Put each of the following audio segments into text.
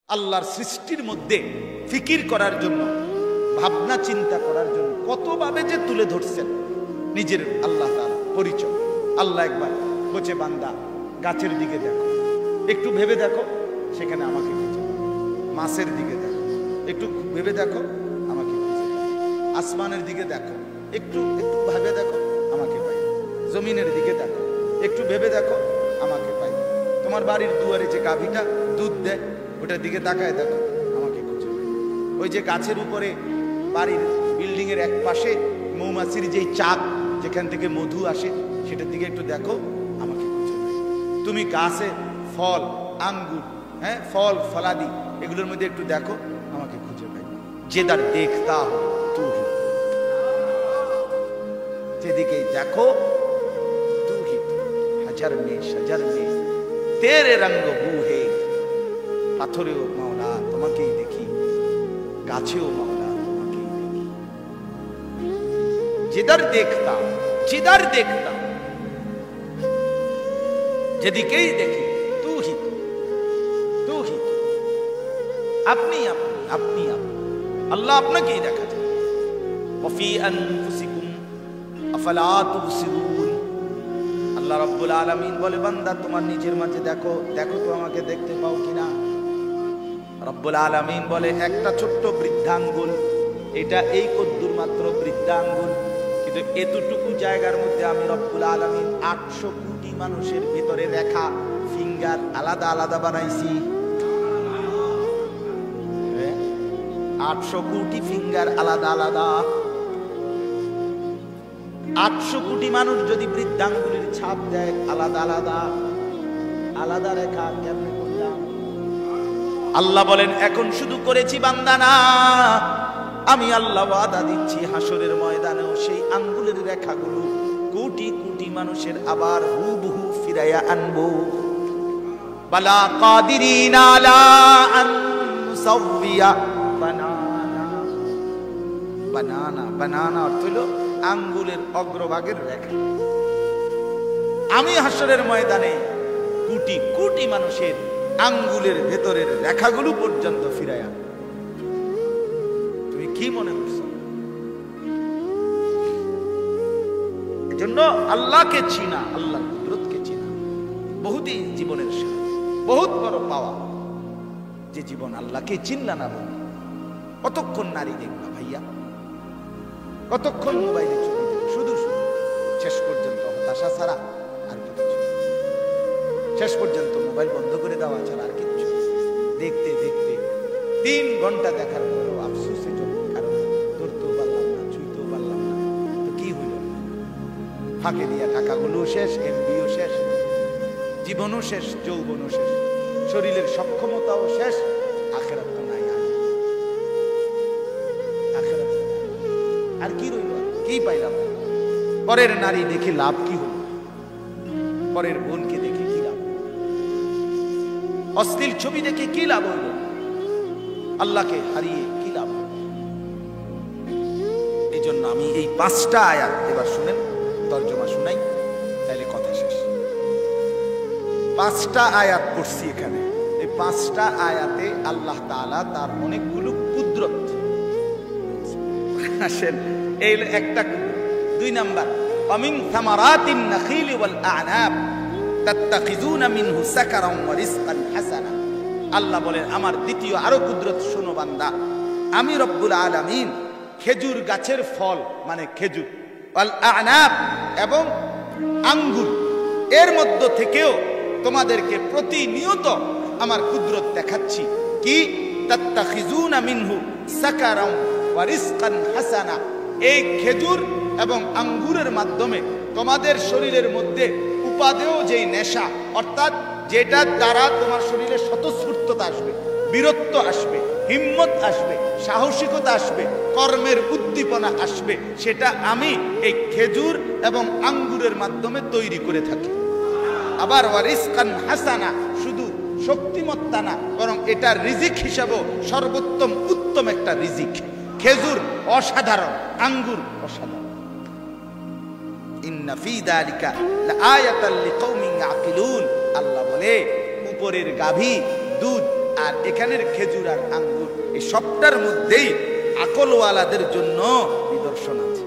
আল্লাহর সৃষ্টির মধ্যে ফিকির করার জন্য, ভাবনা চিন্তা করার জন্য কতভাবে যে তুলে ধরছেন নিজের আল্লাহ তাআলা পরিচয়। আল্লাহ একবার বলছে, বান্দা গাছের দিকে দেখো, একটু ভেবে দেখো, সেখানে আমাকে খুঁজে পাবে। মাছের দিকে দেখো, একটু ভেবে দেখো, আমাকে খুঁজে পাবে। আসমানের দিকে দেখো, একটু একটু ভেবে দেখো, আমাকে পাই। জমিনের দিকে দেখো, একটু ভেবে দেখো, আমাকে পাই। তোমার বাড়ির দুয়ারে যে গাভীটা দুধ দেয়, ওটার দিকে তাকায় দেখো, আমাকে খুঁজে পাই। ওই যে গাছের উপরে বাড়ির বিল্ডিং এর এক পাশে মৌমাছির যেই চাক, যেখান থেকে মধু আসে, সেটার দিকে একটু দেখো, আমাকে খুঁজে পাই। তুমি গাছে ফল, আঙ্গুর, হ্যাঁ, ফল ফলাদি, এগুলোর মধ্যে একটু দেখো, আমাকে খুঁজে পাই। যেদার দেখতা হো তু হি, যেদিকে দেখো তু হি, হাজার মে শজার মে তেরে রঙ্গ বু হে। পাথরেও মাওলা তোমাকেই দেখি, গাছেও মাওলা তোমাকেই দেখি। जिधर देखता जिधर देखता, যেদিকেই দেখি তু হি তু হি, আপনি আপনি আপনি আপনি, আল্লাহ আপনাকেই দেখা যায়। ওয়াফি আনফুসিকুম আফালা তুবসিরুন। আল্লাহ রাব্বুল আলামিন বলে, বান্দা তোমার নিজের মাঝে দেখো, দেখো তো আমাকে দেখতে পাও কিনা। রব্বুল আলামিন বলে, একটা ছোট্ট বৃদ্ধাঙ্গুল, এটা এই কদ্দুর মাত্র বৃদ্ধাঙ্গুল, কিন্তু এতটুকু জায়গার মধ্যে আমি রব্বুল আলামিন 800 কোটি মানুষের ভিতরে রেখা ফিঙ্গার আলাদা আলাদা বানাইছি। 800 কোটি ফিঙ্গার আলাদা আলাদা। 800 কোটি মানুষ যদি বৃদ্ধাঙ্গুলের ছাপ দেয় আলাদা আলাদা, আলাদা রেখা কেমনে করলাম? আল্লাহ বলেন, এখন শুধু করেছি বান্দা না, আমি আল্লাহ ওয়াদা দিচ্ছি হাসরের ময়দানেও সেই আঙ্গুলের রেখাগুলো কোটি কোটি মানুষের আবার হুবহু ফিরাইয়া আনবো। বালা কাদিরিনা আলা আন নুসাউইয়া বানানা। বানানা, বানানা অর্থ হলো আঙ্গুলের অগ্রভাগের রেখা। আমি হাসরের ময়দানে কোটি কোটি মানুষের আঙ্গুলের ভেতরের রেখাগুলো পর্যন্ত ফিরাইয়া। তুমি কি মনে করছো? এজন্য আল্লাহকে চিনা, আল্লাহর কুদরতকে চিনা বহুতই জীবনের বহুত বড় পাওয়া। যে জীবন আল্লাহকে চিনলা না, বন্ধু, কতক্ষণ নারী দেখবা ভাইয়া, কতক্ষণ মোবাইলে ছবি দেখবে, শুধু শুধু শেষ পর্যন্ত হতাশা ছাড়া আর কিছু। শেষ পর্যন্ত মোবাইল বন্ধ করে দেওয়া ছাড়া আর কিচ্ছু। দেখতে দেখতে 3 ঘন্টা দেখার পরেও আফসোসে চলে, কারণ ধরতেও পারলাম না, ছুঁইতেও পারলাম না, তো কি হইল? ফাঁকে দিয়া টাকাগুলো শেষ, এমবিও শেষ, জীবনও শেষ, যৌবনও শেষ, শরীরের সক্ষমতাও শেষ, আখিরাত তো নাই। আখিরাত আর কি রইল? কি পাইলাম? পরের নারী দেখে লাভ কি হল? পরের বোনকে দেখে কি লাভ? অশ্লীল ছবি দেখে কি লাভ হইল? আল্লাহকে হারিয়ে কি লাভ? এই জন্য আমি এই 5টা আয়াত এবার শুনেন, তর্জমা শুনাই, তাইলে কথা শেষ। 5টা আয়াত পড়ছি এখানে। এই 5টা আয়াতে আল্লাহ তাআলা তার অনেকগুলো কুদরত। আসেন, এই একটা। 2 নাম্বার, ومن ثمرات النخيل والأعناب تتخذون منه سكرا ورزقا حسنا। আল্লাহ বলেন, আমার দ্বিতীয় আরো কুদরত শোনো বান্দা, আমি রব্বুল আলামিন খেজুর গাছের ফল মানে খেজুর, ওয়াল আ'নাব এবং আঙ্গুর, এর মধ্য থেকেও তোমাদেরকে প্রতিনিয়ত আমার কুদরত দেখাচ্ছি। কি? তাত্তাখিজুনা মিনহু সাকারাম ওয়া রিজকান হাসানা। এই খেজুর এবং আঙ্গুরের মাধ্যমে তোমাদের শরীরের মধ্যে উপাদেয় যেই নেশা, অর্থাৎ যেটার দ্বারা তোমার শরীরে স্বতঃস্ফূর্ততা আসবে, বীরত্ব আসবে, হিম্মত আসবে, সাহসিকতা আসবে, কর্মের উদ্দীপনা আসবে, সেটা আমি এই খেজুর এবং আঙ্গুরের মাধ্যমে তৈরি করে থাকি। আবার ওয়ারিসকান হাসানা, শুধু শক্তিমত্তা না, বরং এটা রিজিক হিসাবেও সর্বোত্তম উত্তম একটা রিজিক। খেজুর অসাধারণ, আঙ্গুর অসাধারণ। ইন্না ফি যালিকা লাআয়াতাল লিকাউমিন ইয়াকিলুন। আল্লাহ বলে, উপরের গাভী দুধ আর এখানের খেজুর আর আঙ্গুর এই সবটার মধ্যেই আকলওয়ালাদের জন্য নিদর্শন আছে।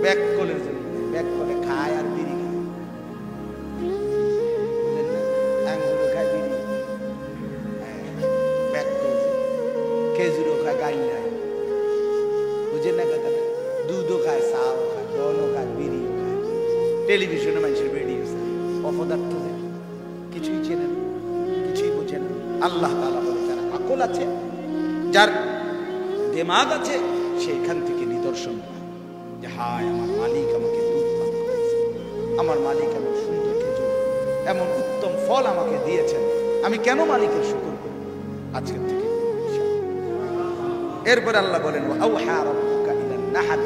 ব্যাক কলের জন্য ব্যাক করে খায় আর বিড়ি খায়, আঙ্গুরও খায় বিড়ি, ব্যাক করে খেজুরও খায় গাইল খায়, বুঝেন না কথা, দুধও খায়, চাও খায়, দনও খায়, বিড়িও খায়, টেলিভিশনে মানুষের বেরিয়ে অপদার্থ কিছুই চেনে না, কিছুই বোঝে না। আল্লাহ তাআলা বলে যার আকল আছে, যার দিমাগ আছে, সেখান থেকে নিদর্শন পায় যে হায় আমার মালিক আমাকে দুধ পান করেছে, আমার মালিক এমন সুন্দর খেজুর, এমন উত্তম ফল আমাকে দিয়েছেন, আমি কেন মালিকের শুকর করব আজকের থেকে। এরপর আল্লাহ বলেন ওয়াউহা রাব্বুকা ইলান নাহল,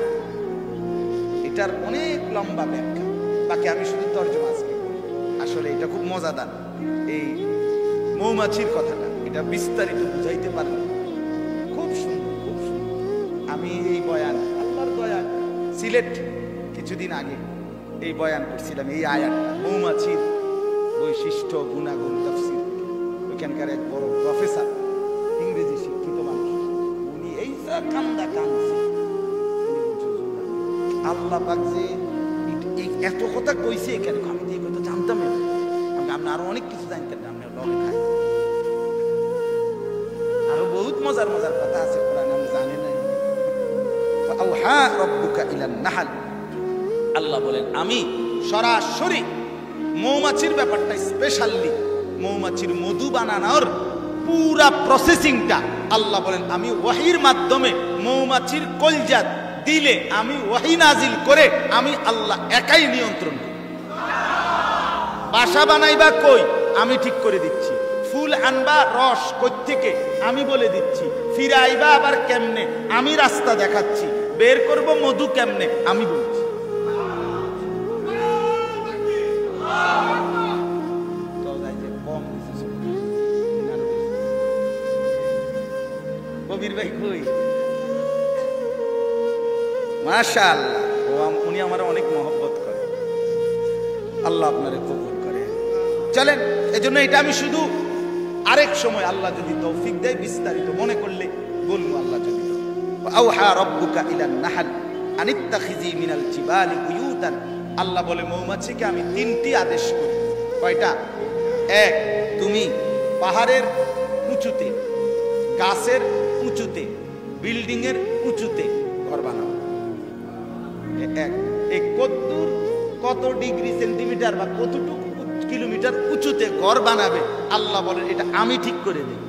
এটার অনেক লম্বা ব্যাখ্যা, বাকি আমি শুধু তরজমা আজকে করি। আসলে এটা খুব মজাদার, এই মৌমাছির কথাটা এটা বিস্তারিত বুঝাইতে পারলে খুব সুন্দর, খুব সুন্দর। আমি এই বয়ান আল্লাহর দয়া সিলেট কিছুদিন আগে এই বয়ান করছিলাম, এই আয়াতটা মৌমাছির বৈশিষ্ট্য গুণাগুণ তাফসীর, ওইখানকার এক বড় প্রফেসর, ইংরেজি শিক্ষিত মানুষ, উনি এই কান্দা কান্দছে, আল্লাহ পাক যে এত কথা কইছে এখানে, আমি তো এই কথা জানতাম না, আমি আরো অনেক কিছু জানতাম না, আমি লগে খাই, আরো বহুত মজার মজার কথা আছে কোরআনে আমি জানি না। ফাআউহা রাব্বুকা ইলান নাহল, আল্লাহ বলেন আমি সরাসরি মৌমাছির ব্যাপারটা স্পেশালি মৌমাছির মধু বানানোর পুরা প্রসেসিংটা আল্লাহ বলেন আমি ওয়াহির মাধ্যমে মৌমাছির কলজাত দিলে আমি ওয়াহি নাজিল করে আমি আল্লাহ একাই নিয়ন্ত্রণ করি। বাসা বানাইবা কই আমি ঠিক করে দিচ্ছি, ফুল আনবা রস কই থেকে আমি বলে দিচ্ছি, ফিরে আইবা আবার কেমনে আমি রাস্তা দেখাচ্ছি, বের করব মধু কেমনে আমি বলছি। কবির ভাই কই, মাশাআল্লাহ, উনি আমার অনেক মহব্বত করে, আল্লাহ আপনারে কবুল করে। চলেন, এজন্য এটা আমি শুধু আরেক সময় আল্লাহ যদি তৌফিক দেয় বিস্তারিত মনে করলে বলবো। আল্লাহ যদি আওহা রাব্বুকা ইলান নাহল আনিত্তাখিজি মিনাল জিবালি বুয়ুতান, আল্লাহ বলে মৌমাছিকে আমি তিনটি আদেশ করি। কয়টা? এক, তুমি পাহাড়ের উঁচুতে, গাছের উঁচুতে, বিল্ডিং এর উঁচুতে ঘর বানাও। এক, এই কতদূর কত ডিগ্রি সেন্টিমিটার বা কতটুকু কিলোমিটার উঁচুতে ঘর বানাবে আল্লাহ বলেন এটা আমি ঠিক করে দিই।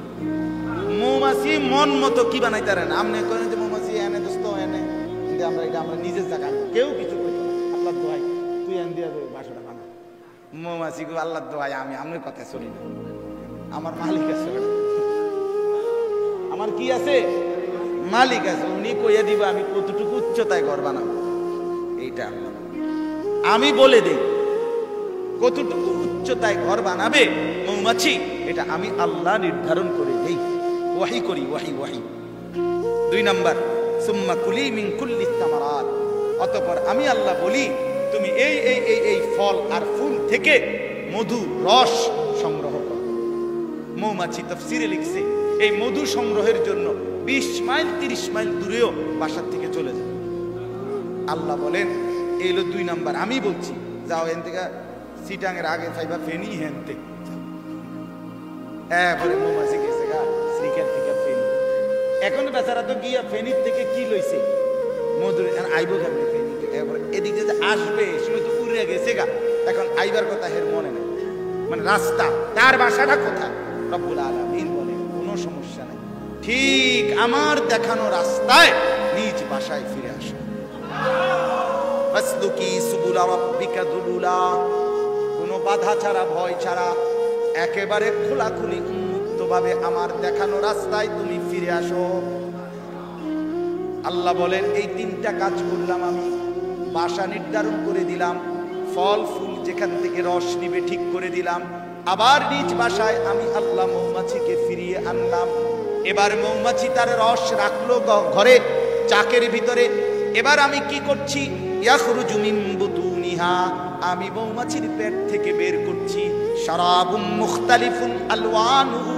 মৌমাছি মন মতো কি বানাইতে পারে না, আপনি করেন যে মৌমাছি এনে দোস্ত এনে, কিন্তু আমরা এটা আমরা নিজের জায়গা কেউ কিছু করতে না, আল্লাহ দোহাই তুই এনে দিয়ে বাসাটা বানা। মৌমাছি আল্লাহ দোহাই আমি আমার কথা শুনি না, আমার মালিক আছে, আমার কি আছে মালিক আছে, উনি কইয়া দিব আমি কতটুকু উচ্চতায় ঘর বানাবো। এইটা আমি বলে দেই কতটুকু উচ্চতায় ঘর বানাবে মৌমাছি, এটা আমি আল্লাহ নির্ধারণ করে দেই, ওয়াহি করি, ওয়াহি ওয়াহি। দুই নাম্বার, সুম্মা কুলি মিন কুল্লি সামারাত, অতঃপর আমি আল্লাহ বলি তুমি এই এই এই এই ফল আর ফুল থেকে মধু রস সংগ্রহ করো। মৌমাছি তাফসীরে লিখছে এই মধু সংগ্রহের জন্য 20 মাইল 30 মাইল দূরেও বাসার থেকে চলে যায়। আল্লাহ বলেন এই হলো দুই নাম্বার, আমি বলছি যাও এখান থেকে সিটাঙের আগে চাইবা ফেনি হেনতে, পরে মৌমাছি গেছে গা শ্রীকার থেকে ফেনি, এখন বেচারা তো গিয়া ফেনির থেকে কি লইছে মধুর, আইব কেমনে ফেনি, এদিকে যে আসবে সময় তো উড়ে গেছে গা, এখন আইবার কথা হের মনে নেই, মানে রাস্তা তার বাসাটা কোথায় রব্বুল আলামিন বলে কোনো সমস্যা নেই, ঠিক আমার দেখানো রাস্তায় নিজ বাসায় ফিরে আসো। ফাসলুকি সুবুলা রাব্বিকা যুলুলা, কোনো বাধা ছাড়া ভয় ছাড়া একেবারে খোলাখুলি উন্মুক্তভাবে আমার দেখানো রাস্তায় তুমি ফিরে আসো। আল্লাহ বলেন এই তিনটা কাজ করলাম আমি, বাসা নির্ধারণ করে দিলাম, ফল ফুল যেখান থেকে রস নিবে ঠিক করে দিলাম, আবার নিজ বাসায় আমি আল্লাহ মৌমাছিকে ফিরিয়ে আনলাম। এবার মৌমাছি তার রস রাখলো ঘরে চাকের ভিতরে, এবার আমি কি করছি ইয়াখরুজু মিন বুতুনিহা, আমি মৌমাছির পেট থেকে বের করছি শারাবুম মুখতালিফুন আলওয়ানুহু।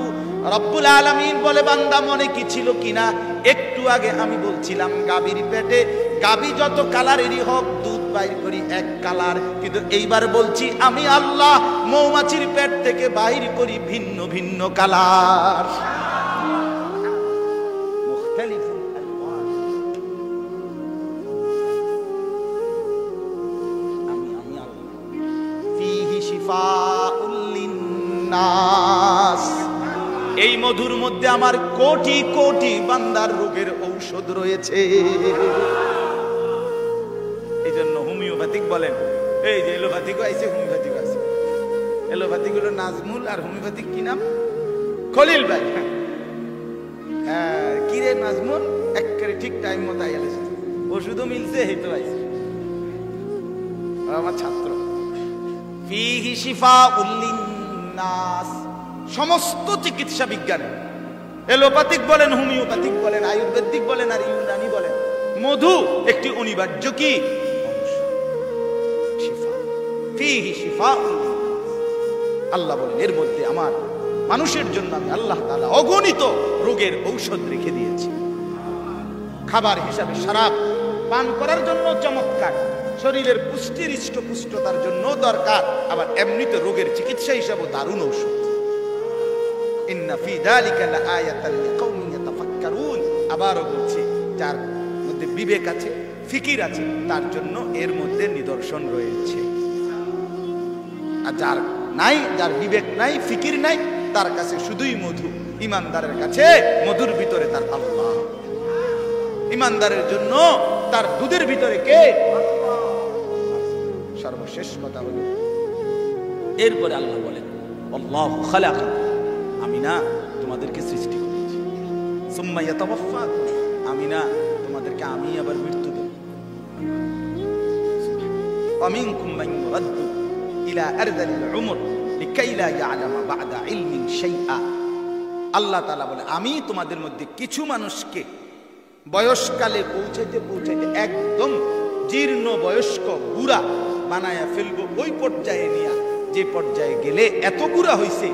রব্বুল আলামিন বলে বান্দা মনে কি ছিল কিনা, একটু আগে আমি বলছিলাম গাভীর পেটে গাভী যত কালারেরই হোক দুধ বাইর করি এক কালার, কিন্তু এইবার বলছি আমি আল্লাহ মৌমাছির পেট থেকে বাইর করি ভিন্ন ভিন্ন কালার। মুখতালিফুন আলওয়ান, আমি আল্লাহ। ফীহি শিফাউল লিন্নাস, এই মধুর মধ্যে আমার কোটি কোটি বান্দার রোগের ঔষধ রয়েছে। এই জন্য হোমিওপ্যাথিক বলেন, এই যে এলোপ্যাথিক আছে হোমিওপ্যাথিক আছে, এলোপ্যাথিক হলো নাজমুল আর হোমিওপ্যাথিক কি নাম? খলিল ভাই। হ্যাঁ কিরে নাজমুল, একেবারে ঠিক টাইম মতো আইলে ওষুধও মিলছে, এই তো আইছে আমার ছাত্র। ফীহি শিফাউল লিন্নাস, সমস্ত চিকিৎসা বিজ্ঞানে এলোপ্যাথিক বলেন, হোমিওপ্যাথিক বলেন, আয়ুর্বেদিক বলেন আর ইউনানি বলেন, মধু একটি অনিবার্য কি শিফা। ফীহি শিফাউল লিন্নাস, আল্লাহ বলেন এর মধ্যে আমার মানুষের জন্য আমি আল্লাহ তাআলা অগণিত রোগের ঔষধ রেখে দিয়েছি। খাবার হিসাবে শরাব পান করার জন্য চমৎকার, শরীরের পুষ্টির হৃষ্টপুষ্টতার জন্য দরকার, আবার এমনিতে রোগের চিকিৎসা হিসাবে দারুণ ঔষধ। ইন্না ফী যালিকা লাআয়াতান লিকাওমিন ইয়াতাফাক্কারুন, আবারও বলছি যার মধ্যে বিবেক আছে ফিকির আছে তার জন্য এর মধ্যে নিদর্শন রয়েছে। আর যার নাই, যার বিবেক নাই ফিকির নাই, তার কাছে শুধুই মধু। ইমানদারের কাছে মধুর ভিতরে তার আল্লাহ, ইমানদারের জন্য তার দুধের ভিতরে কে? সর্বশেষ কথা হলো এরপরে আল্লাহ বলেন আল্লাহু খালাকা, আমি না তোমাদেরকে সৃষ্টি করেছি, সুম্মা ইয়াতাওয়াফাকুম, আমি না তোমাদেরকে আমি আবার মৃত্যু দেব। ওয়া মিনকুম মান ইউরাদ্দু ইলা আরযালিল উমর লিকাই লা ইয়ালামা বা'দা ইলমিন শাইআ। আল্লাহ তাআলা বলে আমি তোমাদের মধ্যে কিছু মানুষকে বয়সকালে পৌঁছাইতে পৌঁছাইতে একদম জীর্ণ বয়স্ক বুড়া বানায়া ফেলবো, ওই পর্যায়ে নিয়া যে পর্যায়ে গেলে এত বুড়া হইছে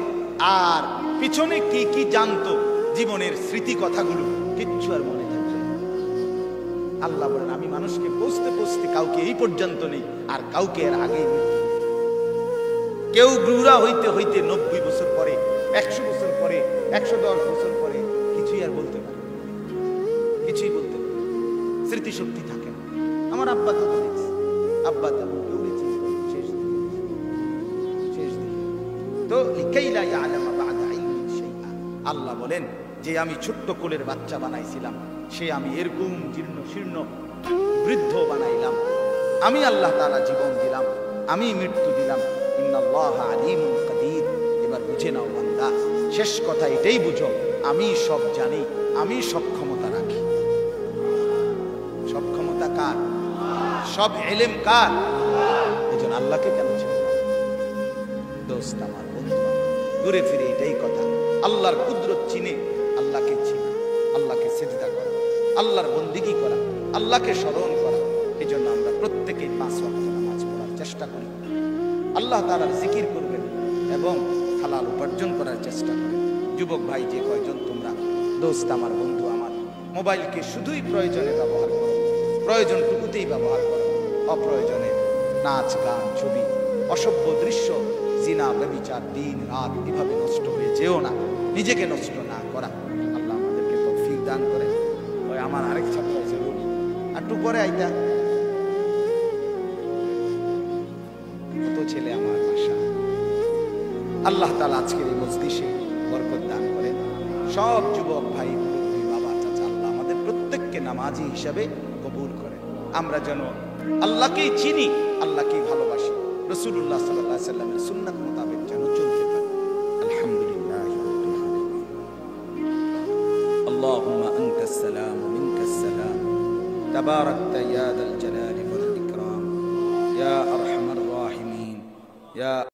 আর পিছনে কি কি জানতো জীবনের স্মৃতি কথাগুলো কিচ্ছু আর মনে থাকবে না। আল্লাহ বলেন আমি মানুষকে পৌঁছতে পৌঁছতে কাউকে এই পর্যন্ত নেই আর কাউকে এর আগেই নেই। কেউ বুড়া হইতে হইতে 90 বছর পরে, 100 বছর পরে, 110 বছর পরে কিছুই আর বলতে পারে, কিছুই বলতে পারে, স্মৃতিশক্তি থাকে না। আমার আব্বা তো দেখছি, আব্বা তেমন কেউ দেখছি শেষ দিন তো লিকাই লা ইয়ালামা বা'দা ইলমিন শাইআ। আল্লাহ বলেন যে আমি ছোট্ট কোলের বাচ্চা বানাইছিলাম, সে আমি এরকম জীর্ণ শীর্ণ বৃদ্ধ বানাইলাম। আমি আল্লাহ তাআলা জীবন দিলাম, আমি মৃত্যু দিলাম। ইন্নাল্লাহা আলীমুন কাদির। এবার বুঝে নাও বান্দা, শেষ কথা এটাই বুঝো, আমি সব জানি, আমি সব ক্ষমতা রাখি। সব ক্ষমতা কার? সব ইলম কার? এজন্য আল্লাহকে কেন ছেড়ে দাও? দোস্ত আমার, বন্ধু আমার, ঘুরে ফিরে এটাই কথা, আল্লাহর কুদরত চিনে আল্লাহকে চিনা, আল্লাহকে সিজদা করা, আল্লাহর বন্দেগী করা, আল্লাহকে স্মরণ করা। এজন্য আমরা প্রত্যেকেই 5 ওয়াক্ত নামাজ পড়ার চেষ্টা করি, আল্লাহ তাআলার জিকির করবেন এবং হালাল উপার্জন করার চেষ্টা করেন। যুবক ভাই যে কয়জন তোমরা, দোস্ত আমার, বন্ধু আমার, মোবাইলকে শুধুই প্রয়োজনে ব্যবহার করো, প্রয়োজনটুকুতেই ব্যবহার করো। অপ্রয়োজনে নাচ গান ছবি অসভ্য দৃশ্য জিনা ব্যভিচার দিন রাত এভাবে নষ্ট হয়ে যেও না, নিজেকে নষ্ট না করা। আল্লাহ আমাদেরকে তৌফিক দান করে। ওই আমার আরেক ছাত্র আছে রবি, একটু পরে আইতা কত ছেলে আমার বাসা। আল্লাহ তাআলা আজকের এই মজলিসে বরকত দান করেন। সব যুবক ভাই মুরব্বী বাবা চাচা আল্লাহ আমাদের প্রত্যেককে নামাজি হিসাবে কবুল করেন। আমরা যেন আল্লাহকেই চিনি, আল্লাহকেই ভালোবাসি, রাসূলুল্লাহ সাল্লাল্লাহু আলাইহি ওয়াসাল্লামের সুন্নাত মোতাবেক যেন চলতে পারি। আলহামদুলিল্লাহ রাব্বিল আলামিন। আল্লাহুম্মা আনতাস সালাম ওয়া মিনকাস সালাম, তাবারাকতা ইয়া যাল জালালি ওয়াল ইকরাম, ইয়া আরহামার রাহিমিন, ইয়া